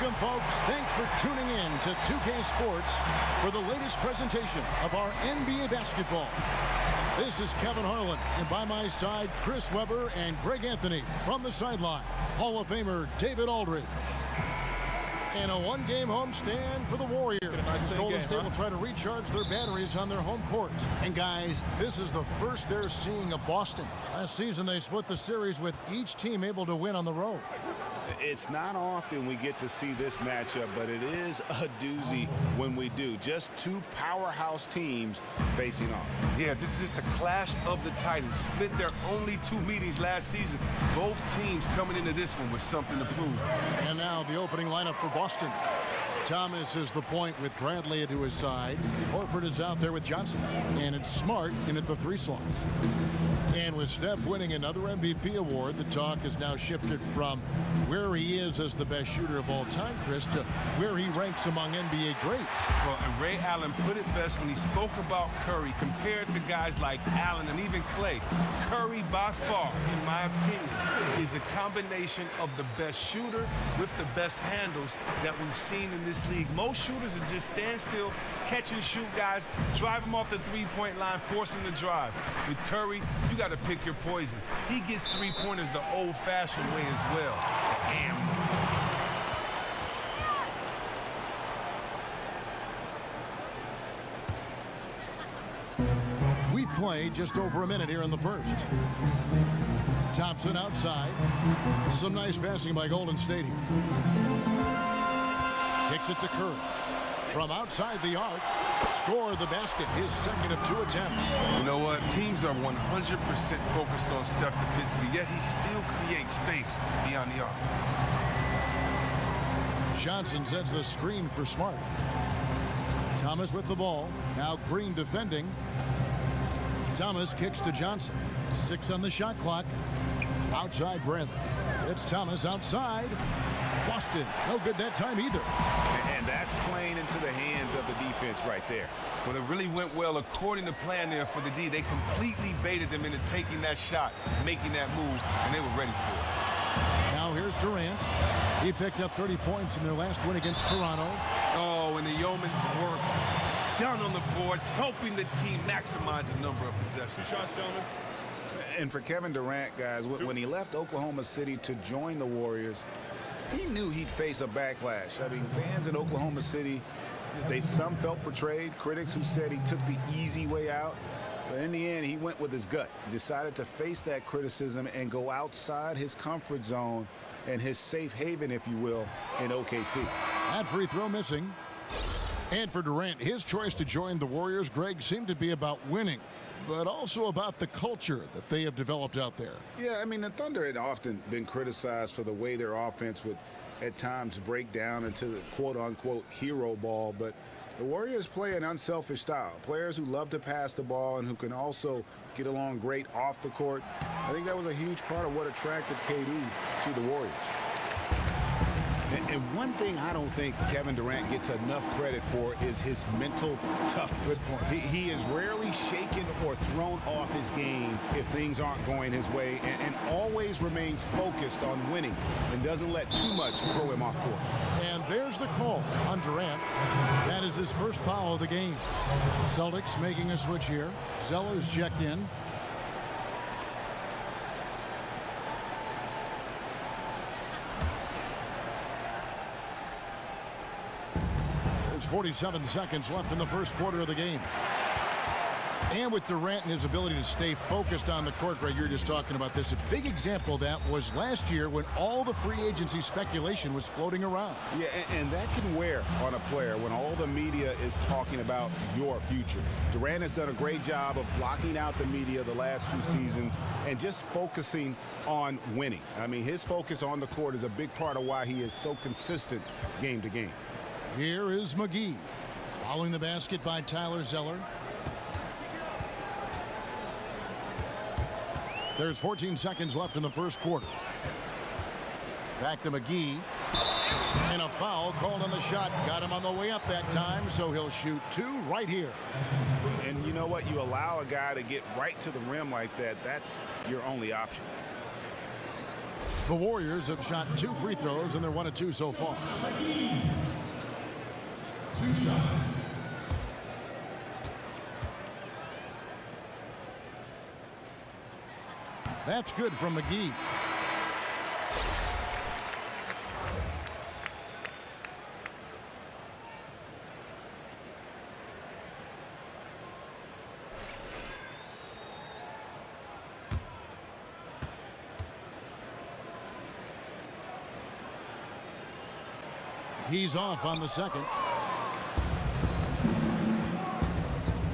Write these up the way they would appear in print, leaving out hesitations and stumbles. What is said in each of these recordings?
Welcome, folks. Thanks for tuning in to 2K Sports for the latest presentation of our NBA basketball. This is Kevin Harlan, and by my side, Chris Webber and Greg Anthony from the sideline. Hall of Famer David Aldridge. And a one-game homestand for the Warriors. As Golden State will try to recharge their batteries on their home court. And guys, this is the first they're seeing of Boston. Last season, they split the series with each team able to win on the road. It's not often we get to see this matchup, but it is a doozy when we do. Just two powerhouse teams facing off. Yeah, this is just a clash of the titans. Split their only 2 meetings last season. Both teams coming into this one with something to prove. And now the opening lineup for Boston. Thomas is the point with Bradley to his side. Horford is out there with Johnson. And it's Smart in at the 3 slot. And with Steph winning another MVP award, the talk has now shifted from where he is as the best shooter of all time, Chris, to where he ranks among NBA greats. Well, and Ray Allen put it best when he spoke about Curry compared to guys like Allen and even Clay. Curry, by far, in my opinion, is a combination of the best shooter with the best handles that we've seen in this league. Most shooters are just stand still, catch and shoot guys, drive them off the three-point line, force them to drive. With Curry, you got to pick your poison. He gets three-pointers the old-fashioned way as well. And we play just over a minute here in the first. Thompson outside. Some nice passing by Golden State here. Kicks it to Curry. From outside the arc, score the basket, his second of 2 attempts. you know what? Teams are 100% focused on Steph defensively, yet he still creates space beyond the arc. Johnson sets the screen for Smart. Thomas with the ball. Now Green defending. Thomas kicks to Johnson. 6 on the shot clock. Outside Bradley. It's Thomas outside. Boston, no good that time either. And that's playing into the hands of the defense right there. Well, it really went well according to plan there for the D. They completely baited them into taking that shot, making that move, and they were ready for it. Now here's Durant. He picked up 30 points in their last win against Toronto. Oh, and the Yeoman's work done on the boards, helping the team maximize the number of possessions. Shots, gentlemen. And for Kevin Durant, guys, when he left Oklahoma City to join the Warriors, he knew he'd face a backlash. I mean, fans in Oklahoma City, some felt betrayed. Critics who said he took the easy way out. But in the end, he went with his gut. He decided to face that criticism and go outside his comfort zone and his safe haven, if you will, in OKC. That free throw missing. And for Durant, his choice to join the Warriors, Greg, seemed to be about winning, but also about the culture that they have developed out there. Yeah, I mean, the Thunder had often been criticized for the way their offense would at times break down into the quote-unquote hero ball, but the Warriors play an unselfish style. Players who love to pass the ball and who can also get along great off the court. I think that was a huge part of what attracted KD to the Warriors. And one thing I don't think Kevin Durant gets enough credit for is his mental toughness. He is rarely shaken or thrown off his game if things aren't going his way, and always remains focused on winning and doesn't let too much throw him off court. And there's the call on Durant. That is his first foul of the game. Celtics making a switch here. Zeller's checked in. There's 47 seconds left in the first quarter of the game. And with Durant and his ability to stay focused on the court, Greg, you're just talking about this. A big example of that was last year when all the free agency speculation was floating around. Yeah, and that can wear on a player when all the media is talking about your future. Durant has done a great job of blocking out the media the last few seasons and just focusing on winning. I mean, his focus on the court is a big part of why he is so consistent game to game. Here is McGee. Following the basket by Tyler Zeller. There's 14 seconds left in the first quarter. Back to McGee. And a foul called on the shot. Got him on the way up that time, so he'll shoot 2 right here. And you know what? You allow a guy to get right to the rim like that, that's your only option. The Warriors have shot 2 free throws, and they're 1 of 2 so far. 2 shots. That's good from McGee. He's off on the second.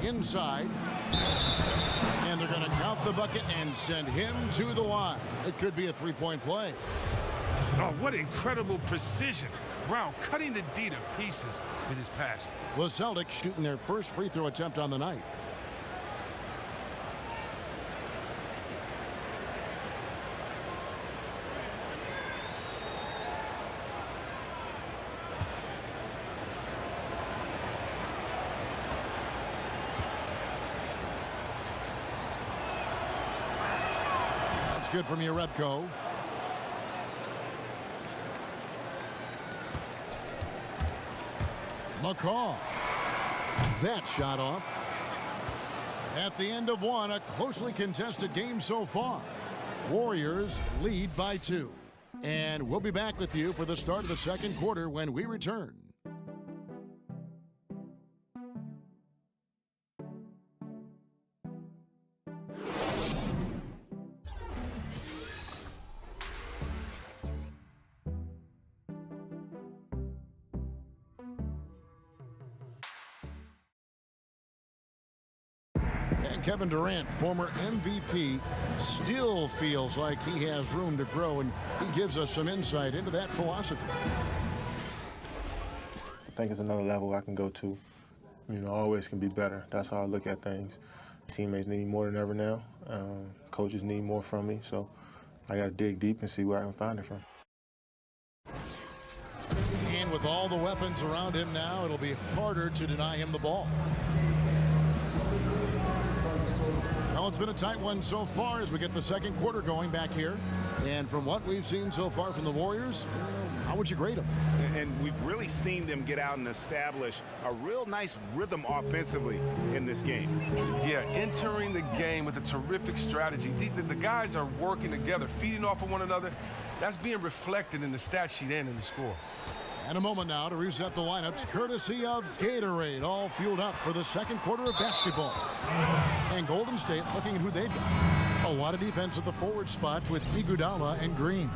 Inside. And they're going to count the bucket and send him to the line. It could be a 3-point play. Oh, what incredible precision. Brown cutting the D to pieces with his pass. The Celtics shooting their first free throw attempt on the night. Good from Yarebko. McCall. That shot off. At the end of one, a closely contested game so far. Warriors lead by 2. And we'll be back with you for the start of the second quarter when we return. And Kevin Durant, former MVP, still feels like he has room to grow, and he gives us some insight into that philosophy. I think it's another level I can go to. You know, always can be better. That's how I look at things. Teammates need me more than ever now. Coaches need more from me, so I got to dig deep and see where I can find it from. And with all the weapons around him now, it'll be harder to deny him the ball. Well, it's been a tight one so far as we get the second quarter going back here. And from what we've seen so far from the Warriors, how would you grade them? And we've really seen them get out and establish a real nice rhythm offensively in this game. Yeah, entering the game with a terrific strategy. The guys are working together, feeding off of one another. That's being reflected in the stat sheet and in the score. And a moment now to reset the lineups, courtesy of Gatorade, all fueled up for the second quarter of basketball. And Golden State looking at who they've got. A lot of defense at the forward spots with Iguodala and Green.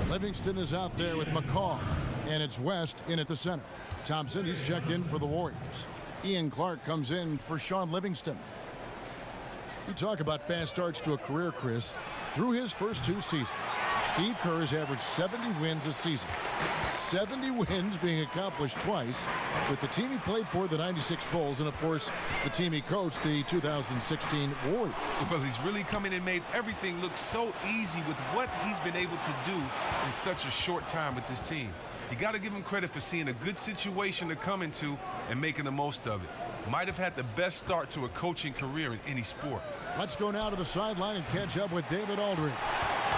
Livingston is out there with McCall, and it's West in at the center. Thompson, he's checked in for the Warriors. Ian Clark comes in for Sean Livingston. You talk about fast starts to a career, Chris. Through his first 2 seasons, Steve Kerr has averaged 70 wins a season. 70 wins being accomplished twice with the team he played for, the 96 Bulls, and of course the team he coached, the 2016 Warriors. Well, he's really come in and made everything look so easy with what he's been able to do in such a short time with this team. You got to give him credit for seeing a good situation to come into and making the most of it. Might have had the best start to a coaching career in any sport. Let's go now to the sideline and catch up with David Aldridge.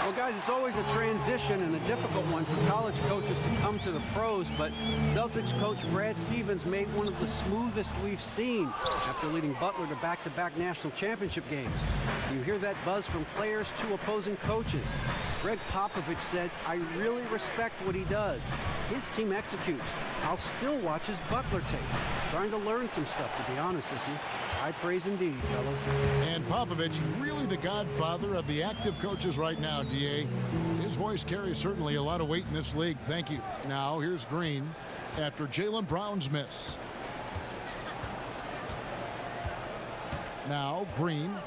Well, guys, it's always a transition and a difficult one for college coaches to come to the pros, but Celtics coach Brad Stevens made one of the smoothest we've seen after leading Butler to back-to-back national championship games. You hear that buzz from players to opposing coaches. Greg Popovich said, "I really respect what he does. His team executes. I'll still watch his Butler tape. Trying to learn some stuff, to be honest with you. High praise indeed, fellas." And Popovich, really the godfather of the active coaches right now, DA. His voice carries certainly a lot of weight in this league. Thank you. Now, here's Green after Jaylen Brown's miss. Now, Green,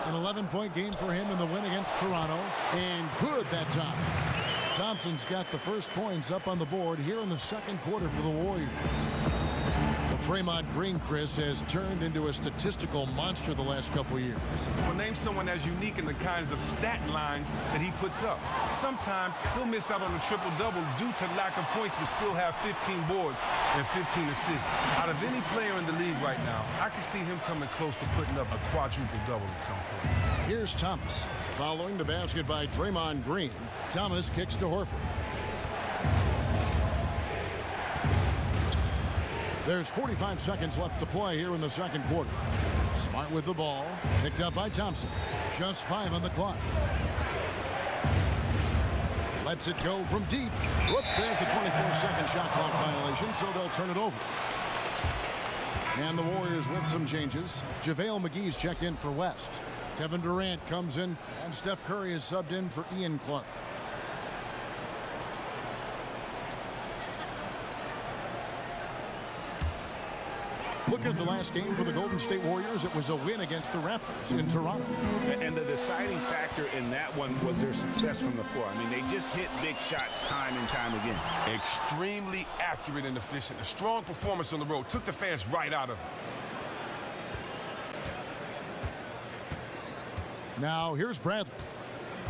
an 11-point game for him in the win against Toronto. And good that time. Thompson's got the first points up on the board here in the second quarter for the Warriors. Draymond Green, Chris, has turned into a statistical monster the last couple of years. Well, name someone as unique in the kinds of stat lines that he puts up. Sometimes he'll miss out on a triple-double due to lack of points, but still have 15 boards and 15 assists. Out of any player in the league right now, I can see him coming close to putting up a quadruple-double at some point. Here's Thomas. Following the basket by Draymond Green, Thomas kicks to Horford. There's 45 seconds left to play here in the second quarter. Smart with the ball, picked up by Thompson. Just 5 on the clock. Lets it go from deep. Whoops, there's the 24-second shot clock violation, so they'll turn it over. And the Warriors with some changes. JaVale McGee's checked in for West. Kevin Durant comes in, and Steph Curry is subbed in for Ian Clark. Looking at the last game for the Golden State Warriors, it was a win against the Raptors in Toronto. And the deciding factor in that one was their success from the floor. I mean, they just hit big shots time and time again. Extremely accurate and efficient. A strong performance on the road. Took the fans right out of it. Now, here's Bradley.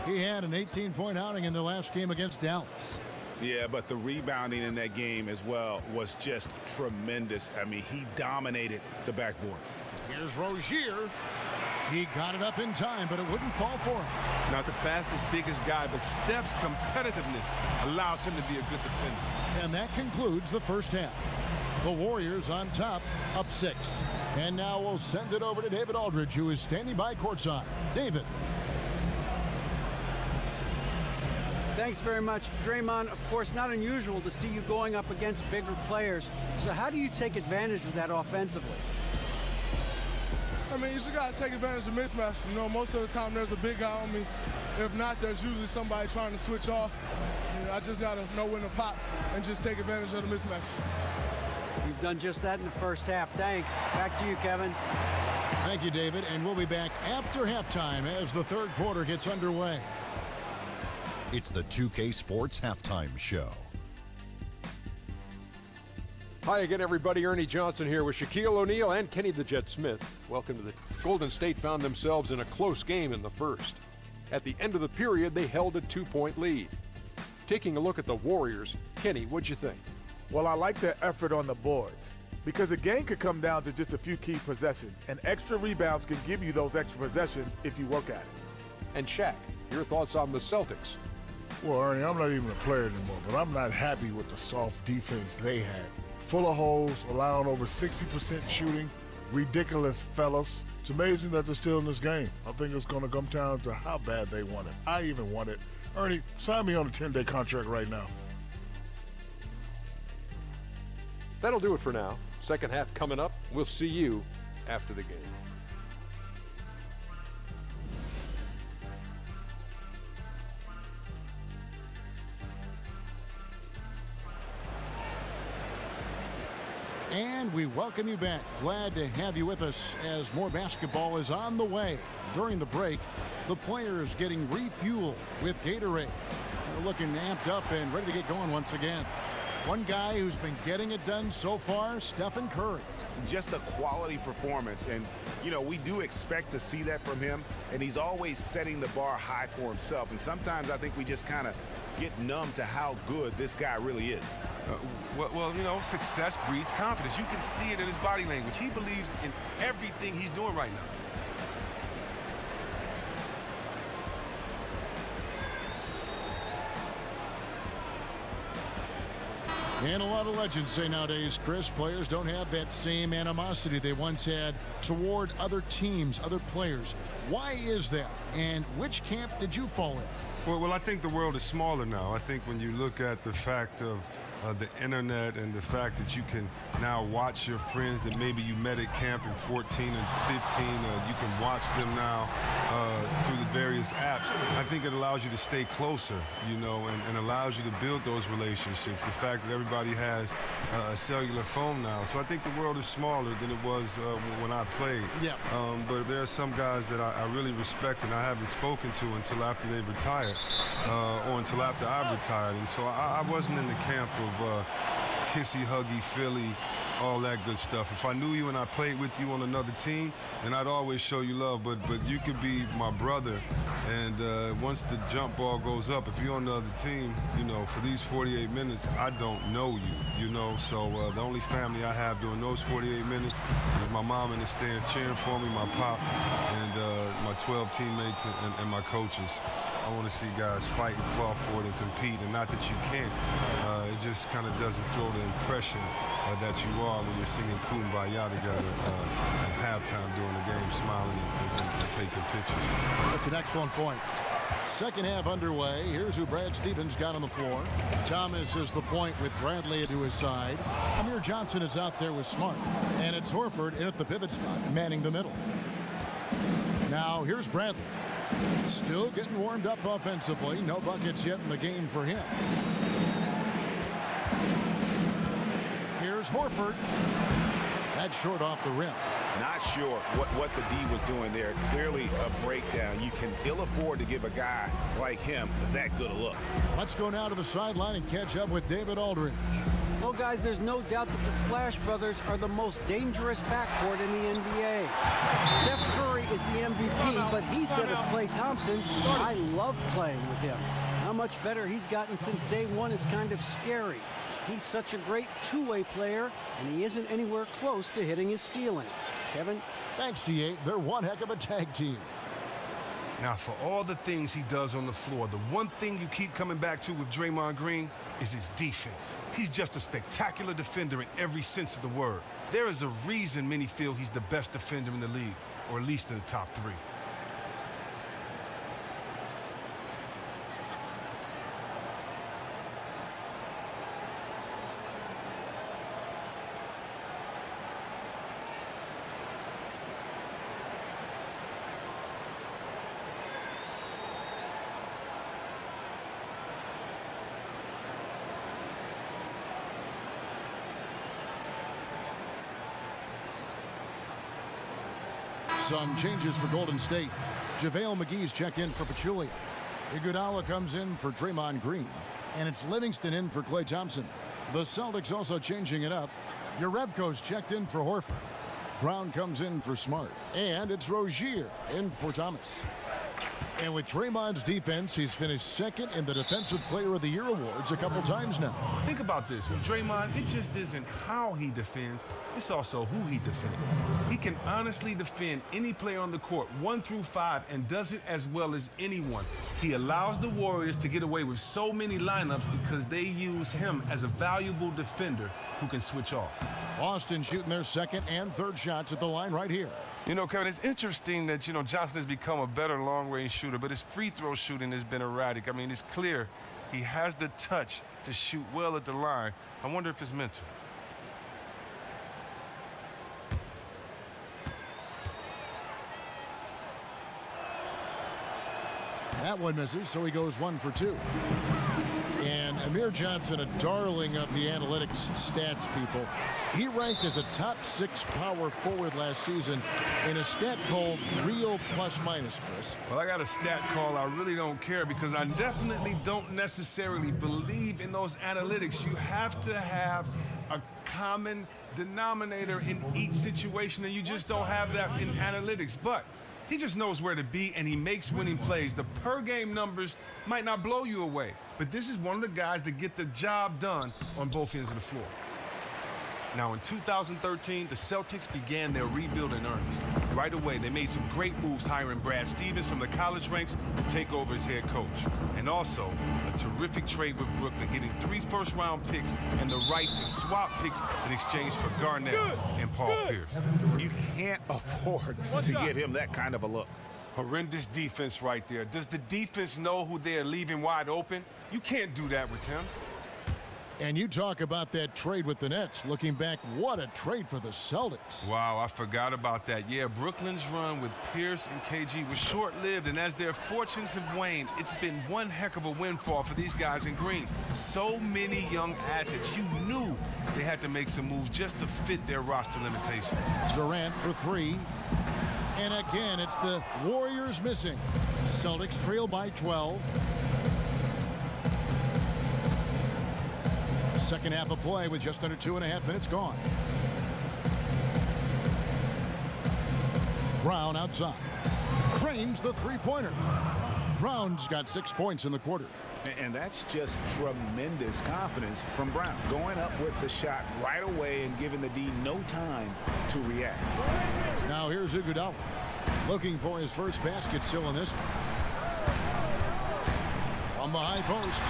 He had an 18-point outing in their last game against Dallas. Yeah, but the rebounding in that game as well was just tremendous. I mean, he dominated the backboard. Here's Rozier. He got it up in time, but it wouldn't fall for him. Not the fastest, biggest guy, but Steph's competitiveness allows him to be a good defender. And that concludes the first half. The Warriors on top, up 6. And now we'll send it over to David Aldridge, who is standing by courtside. David. Thanks very much, Draymond. Of course, not unusual to see you going up against bigger players. So how do you take advantage of that offensively? I mean, you just got to take advantage of mismatches. You know, most of the time there's a big guy on me. If not, there's usually somebody trying to switch off. And I just got to know when to pop and just take advantage of the mismatches. You've done just that in the first half. Thanks. Back to you, Kevin. Thank you, David. And we'll be back after halftime as the third quarter gets underway. It's the 2K Sports Halftime Show. Hi again, everybody. Ernie Johnson here with Shaquille O'Neal and Kenny the Jet Smith. Welcome to the Golden State found themselves in a close game in the first. At the end of the period, they held a 2-point lead. Taking a look at the Warriors, Kenny, what'd you think? Well, I like their effort on the boards because the game could come down to just a few key possessions, and extra rebounds can give you those extra possessions if you work at it. And Shaq, your thoughts on the Celtics? Well, Ernie, I'm not even a player anymore, but I'm not happy with the soft defense they had. Full of holes, allowing over 60% shooting, ridiculous fellas. It's amazing that they're still in this game. I think it's going to come down to how bad they want it. I even want it. Ernie, sign me on a 10-day contract right now. That'll do it for now. Second half coming up. We'll see you after the game. And we welcome you back. Glad to have you with us as more basketball is on the way. During the break, the players getting refueled with Gatorade. They're looking amped up and ready to get going once again. One guy who's been getting it done so far, Stephen Curry. Just a quality performance, and you know, we do expect to see that from him, and he's always setting the bar high for himself, and sometimes I think we just kind of get numb to how good this guy really is. Well, you know, success breeds confidence. You can see it in his body language. He believes in everything he's doing right now. And a lot of legends say nowadays, Chris, players don't have that same animosity they once had toward other teams, other players. Why is that? And which camp did you fall in? Well, I think the world is smaller now. I think when you look at the fact of the internet and the fact that you can now watch your friends that maybe you met at camp in 14 and 15, you can watch them now through the various apps. I think it allows you to stay closer, you know, and allows you to build those relationships. The fact that everybody has a cellular phone now. So I think the world is smaller than it was when I played. Yeah. But there are some guys that I really respect and I haven't spoken to until after they retired or until after I retired. And so I wasn't in the camp of kissy, huggy, Philly, all that good stuff. If I knew you and I played with you on another team, then I'd always show you love. But you could be my brother, and once the jump ball goes up, if you're on the other team, you know, for these 48 minutes, I don't know you, you know. So the only family I have during those 48 minutes is my mom in the stands cheering for me, my pops, and my 12 teammates and my coaches. I want to see guys fight and claw for it and compete, and not that you can't. It just kind of doesn't throw the impression that you are when you're singing Kumbaya together at halftime during the game, smiling and taking pictures. That's an excellent point. Second half underway. Here's who Brad Stevens got on the floor. Thomas is the point with Bradley to his side. Amir Johnson is out there with Smart. And it's Horford in at the pivot spot, manning the middle. Now here's Bradley. Still getting warmed up offensively. No buckets yet in the game for him. Here's Horford. That's short off the rim. Not sure what the D was doing there. Clearly a breakdown. You can ill afford to give a guy like him that good a look. Let's go now to the sideline and catch up with David Aldridge. Well, guys, there's no doubt that the Splash Brothers are the most dangerous backcourt in the NBA. Steph Curry is the MVP, but he said of Klay Thompson, I love playing with him. How much better he's gotten since day one is kind of scary. He's such a great two-way player, and he isn't anywhere close to hitting his ceiling. Kevin? Thanks, DA. They're one heck of a tag team. Now, for all the things he does on the floor, the one thing you keep coming back to with Draymond Green is his defense. He's just a spectacular defender in every sense of the word. There is a reason many feel he's the best defender in the league, or at least in the top three. Some changes for Golden State. JaVale McGee's checked in for Pachulia. Iguodala comes in for Draymond Green. And it's Livingston in for Klay Thompson. The Celtics also changing it up. Jerebko's checked in for Horford. Brown comes in for Smart. And it's Rozier in for Thomas. And with Draymond's defense, he's finished second in the Defensive Player of the Year awards a couple times now. Think about this. With Draymond, it just isn't how he defends, it's also who he defends. He can honestly defend any player on the court 1 through 5 and does it as well as anyone. He allows the Warriors to get away with so many lineups because they use him as a valuable defender who can switch off. Boston shooting their second and third shots at the line right here. You know, Kevin, it's interesting that, Johnson has become a better long-range shooter, but his free throw shooting has been erratic. I mean, it's clear he has the touch to shoot well at the line. I wonder if it's mental. That one misses, so he goes 1 for 2. And Amir Johnson, a darling of the analytics stats people. He ranked as a top 6 power forward last season in a stat called real plus minus, Chris. Well, I got a stat call I really don't care because I definitely don't necessarily believe in those analytics. You have to have a common denominator in each situation, and you just don't have that in analytics. But he just knows where to be, and he makes winning plays. The per-game numbers might not blow you away, but this is one of the guys that get the job done on both ends of the floor. Now, in 2013, the Celtics began their rebuild in earnest. Right away, they made some great moves hiring Brad Stevens from the college ranks to take over as head coach. And also, a terrific trade with Brooklyn, getting 3 first-round picks and the right to swap picks in exchange for Garnett and Paul Pierce. You can't afford to give him that kind of a look. Horrendous defense right there. Does the defense know who they're leaving wide open? You can't do that with him. And you talk about that trade with the Nets. Looking back, what a trade for the Celtics. Wow, I forgot about that. Yeah, Brooklyn's run with Pierce and KG was short-lived, and as their fortunes have waned, it's been one heck of a windfall for these guys in green. So many young assets. You knew they had to make some moves just to fit their roster limitations. Durant for 3. And again, it's the Warriors missing. Celtics trail by 12. Second half of play with just under 2.5 minutes gone. Brown outside. Cranes the three-pointer. Brown's got 6 points in the quarter. And that's just tremendous confidence from Brown. Going up with the shot right away and giving the D no time to react. Now here's Iguodala. Looking for his first basket still in this one. From the high post.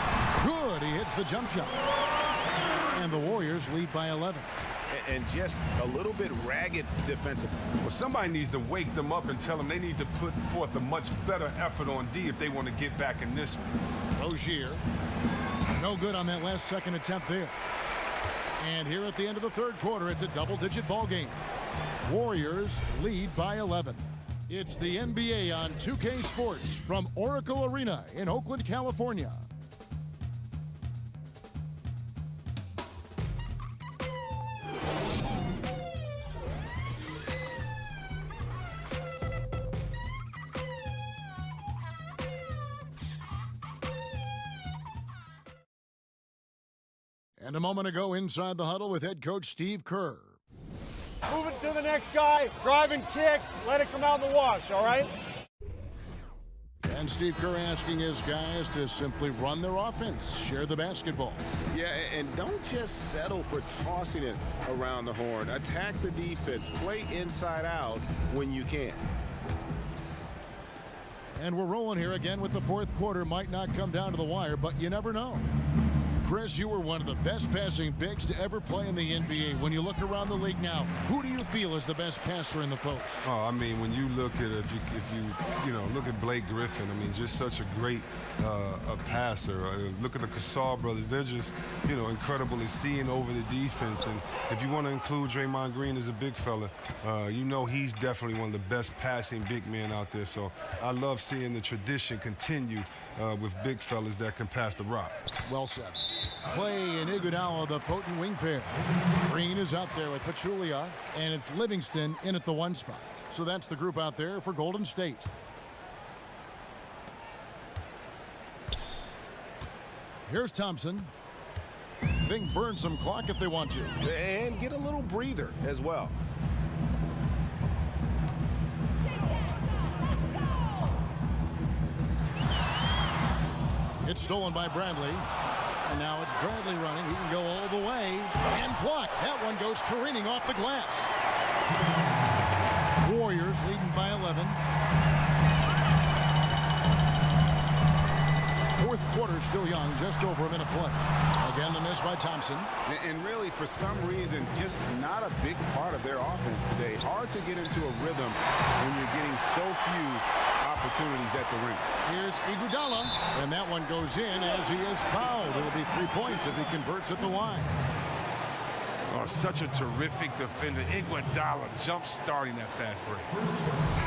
Good. He hits the jump shot. And the Warriors lead by 11. And just a little bit ragged defensively. Well, somebody needs to wake them up and tell them they need to put forth a much better effort on D if they want to get back in this one. Rozier. No good on that last second attempt there. And here at the end of the third quarter, it's a double-digit ball game. Warriors lead by 11. It's the NBA on 2K Sports from Oracle Arena in Oakland, California. And a moment ago, inside the huddle with head coach Steve Kerr. Move it to the next guy, drive and kick, let it come out in the wash, all right? And Steve Kerr asking his guys to simply run their offense, share the basketball. Yeah, and don't just settle for tossing it around the horn. Attack the defense, play inside out when you can. And we're rolling here again with the fourth quarter. Might not come down to the wire, but you never know. Chris, you were one of the best passing bigs to ever play in the NBA. When you look around the league now, who do you feel is the best passer in the post? Oh, I mean, when you look at it, if you look at Blake Griffin, I mean, just such a great a passer. Look at the Gasol brothers; they're just incredible at seeing over the defense. And if you want to include Draymond Green as a big fella, he's definitely one of the best passing big men out there. So I love seeing the tradition continue with big fellas that can pass the rock. Well said. Clay and Iguodala, the potent wing pair. Green is out there with Pachulia, and it's Livingston in at the 1 spot. So that's the group out there for Golden State. Here's Thompson. They can burn some clock if they want to. And get a little breather as well. It's stolen by Bradley. And now it's Bradley running. He can go all the way. And blocked. That one goes careening off the glass. Warriors leading by 11. Fourth quarter still young. Just over a minute play. Again, the miss by Thompson. And really, for some reason, just not a big part of their offense today. Hard to get into a rhythm when you're getting so few opportunities at the ring. Here's Iguodala, and that one goes in as he is fouled. It'll be 3 points if he converts at the line. Oh, such a terrific defender. Iguodala jump-starting that fast break.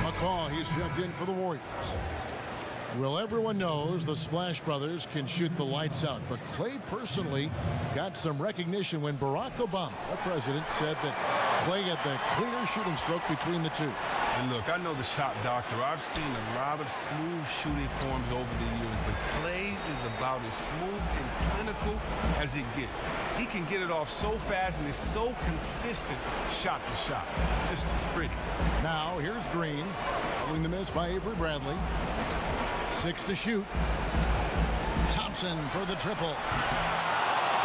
McCaw, he's checked in for the Warriors. Well, everyone knows the Splash Brothers can shoot the lights out, but Clay personally got some recognition when Barack Obama, the president, said that Clay had the cleaner shooting stroke between the two. And look, I know the shot doctor. I've seen a lot of smooth shooting forms over the years, but Clay's is about as smooth and clinical as it gets. He can get it off so fast and is so consistent shot to shot. Just pretty. Now, here's Green, pulling the miss by Avery Bradley. 6 to shoot. Thompson for the triple.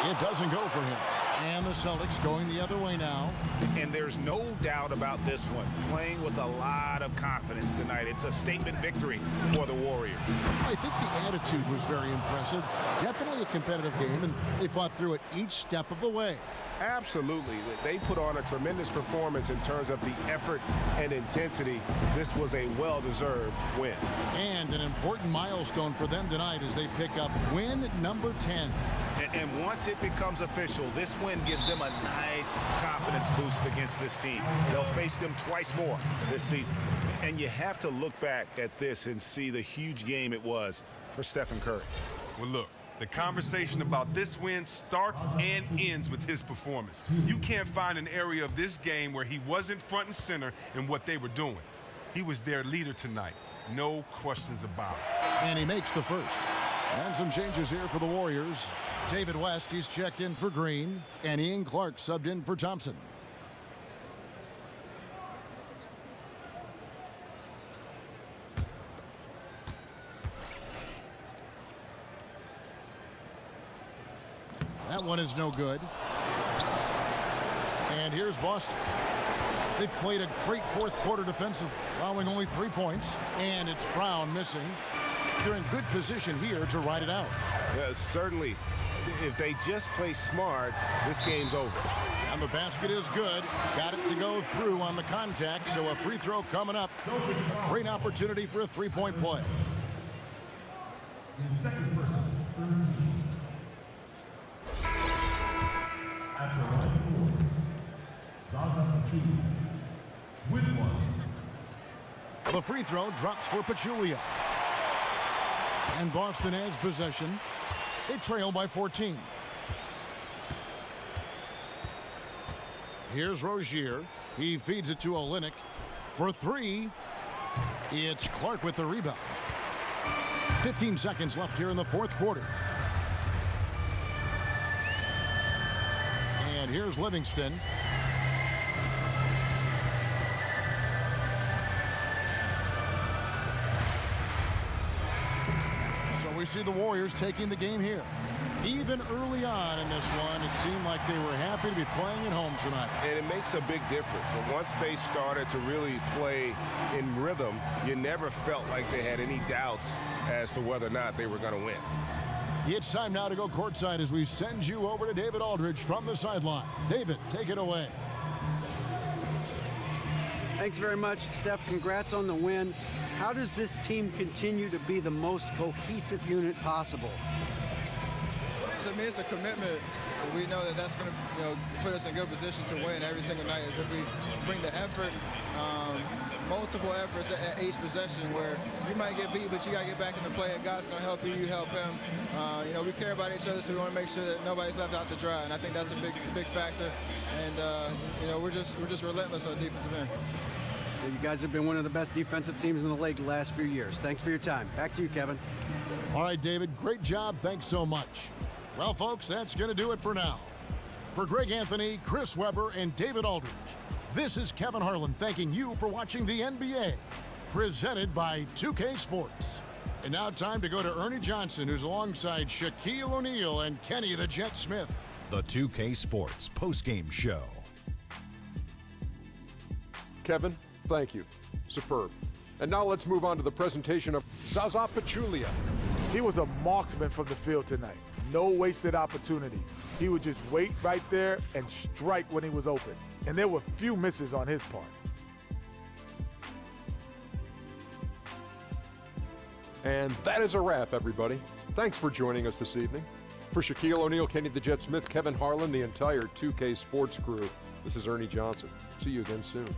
It doesn't go for him. And the Celtics going the other way now. And there's no doubt about this one. Playing with a lot of confidence tonight. It's a statement victory for the Warriors. I think the attitude was very impressive. Definitely a competitive game, and they fought through it each step of the way. Absolutely. They put on a tremendous performance in terms of the effort and intensity. This was a well-deserved win. And an important milestone for them tonight as they pick up win number 10. And once it becomes official, this win gives them a nice confidence boost against this team. They'll face them twice more this season. And you have to look back at this and see the huge game it was for Stephen Curry. Well, look, the conversation about this win starts and ends with his performance. You can't find an area of this game where he wasn't front and center in what they were doing. He was their leader tonight. No questions about it. And he makes the first. And some changes here for the Warriors. David West, he's checked in for Green, and Ian Clark subbed in for Thompson. That one is no good. And here's Boston. They've played a great fourth quarter defensive, allowing only 3 points. And it's Brown missing. They're in good position here to ride it out. Yeah, certainly. If they just play smart, this game's over. And the basket is good. Got it to go through on the contact, so a free throw coming up. Great opportunity for a three-point play. In second person, 13. At the right quarters, SATA-III with one. The free throw drops for Pachulia. And Boston has possession. They trail by 14. Here's Rozier. He feeds it to Olynyk for three. It's Clark with the rebound. 15 seconds left here in the fourth quarter. And here's Livingston. So we see the Warriors taking the game here. Even early on in this one, it seemed like they were happy to be playing at home tonight. And it makes a big difference. And once they started to really play in rhythm, you never felt like they had any doubts as to whether or not they were going to win. It's time now to go courtside as we send you over to David Aldridge from the sideline. David, take it away. Thanks very much, Steph. Congrats on the win. How does this team continue to be the most cohesive unit possible? To me, it's a commitment. We know that that's going to, put us in a good position to win every single night. Is if we bring the effort, multiple efforts at each possession, where you might get beat, but you got to get back into play. And God's going to help you. You help him. We care about each other, so we want to make sure that nobody's left out to dry. And I think that's a big factor. And we're just relentless on defensive end. Well, you guys have been one of the best defensive teams in the league the last few years. Thanks for your time. Back to you, Kevin. All right, David. Great job. Thanks so much. Well, folks, that's going to do it for now. For Greg Anthony, Chris Webber, and David Aldridge, this is Kevin Harlan thanking you for watching the NBA, presented by 2K Sports. And now time to go to Ernie Johnson, who's alongside Shaquille O'Neal and Kenny the Jet Smith. The 2K Sports postgame show. Kevin, thank you. Superb. And now let's move on to the presentation of Zaza Pachulia. He was a marksman from the field tonight. No wasted opportunities. He would just wait right there and strike when he was open. And there were few misses on his part. And that is a wrap, everybody. Thanks for joining us this evening. For Shaquille O'Neal, Kenny the Jet Smith, Kevin Harlan, the entire 2K Sports crew, this is Ernie Johnson. See you again soon.